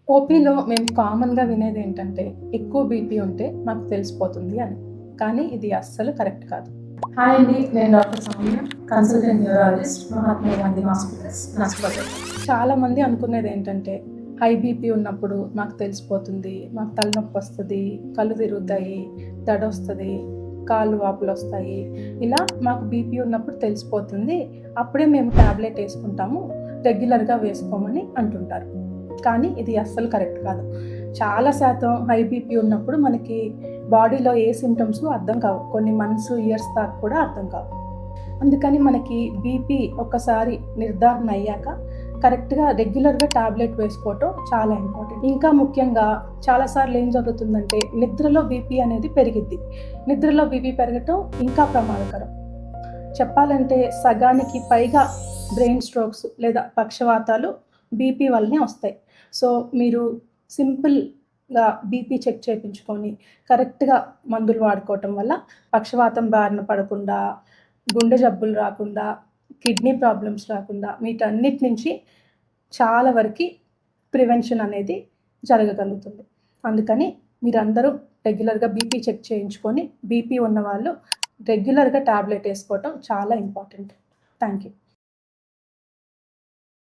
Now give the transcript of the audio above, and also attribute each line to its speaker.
Speaker 1: ఓపీలో మేము కామన్‌గా వినేదేంటంటే, ఎక్కువ బీపీ ఉంటే మాకు తెలిసిపోతుంది అని. కానీ ఇది అస్సలు కరెక్ట్ కాదు. హాయ్ అండి. నేను doctor Soumya, consultant neurologist, Mahatma Gandhi hospitals, Narsapalli. చాలామంది అనుకునేదేంటంటే, హై బీపీ ఉన్నప్పుడు మాకు తెలిసిపోతుంది, మాకు తలనొప్పొస్తది, కళ్ళు తిరుగుతాయి, దడొస్తది, కాళ్ళు వాపులొస్తాయి. ఇలా మాకు బీపీ ఉన్నప్పుడు తెలిసిపోతుంది. అప్పుడే మేము టాబ్లెట్ యేసుకుంటాము, రెగ్యులర్‌గా వేసుకోమని అంటుంటారు. కానీ ఇది అస్సలు కరెక్ట్ కాదు. చాలా శాతం హై బీపీ ఉన్నప్పుడు మనకి బాడీలో ఏ సింప్టమ్స్ అర్థం కావు. కొన్ని మంత్స్, ఇయర్స్ దాకా కూడా అర్థం కావు. అందుకని మనకి బీపీ ఒక్కసారి నిర్ధారణ అయ్యాక కరెక్ట్‌గా రెగ్యులర్‌గా టాబ్లెట్ వేసుకోవటం చాలా ఇంపార్టెంట్. ఇంకా ముఖ్యంగా చాలా సార్లు ఏం జరుగుతుందంటే నిద్రలో బీపీ అనేది పెరిగిద్ది. నిద్రలో బీపీ పెరగటం ఇంకా ప్రమాదకరం. చెప్పాలంటే సగానికి పైగా బ్రెయిన్ స్ట్రోక్స్ లేదా పక్షవాతాలు బీపీ వల్లనే వస్తాయి. సో, మీరు సింపుల్‌గా బీపీ చెక్ చేపించుకొని, కరెక్ట్‌గా మందులు వాడుకోవటం వల్ల పక్షవాతం బారిన పడకుండా, గుండె జబ్బులు రాకుండా, కిడ్నీ ప్రాబ్లమ్స్ రాకుండా వీటన్నిటి నుంచి చాలా వరకి ప్రివెన్షన్ అనేది జరగగలుగుతుంది. అందుకని మీరందరూ రెగ్యులర్‌గా బీపీ చెక్ చేయించుకొని, బీపీ ఉన్నవాళ్ళు రెగ్యులర్‌గా టాబ్లెట్ యేసుకోవటం చాలా ఇంపార్టెంట్. Thank you.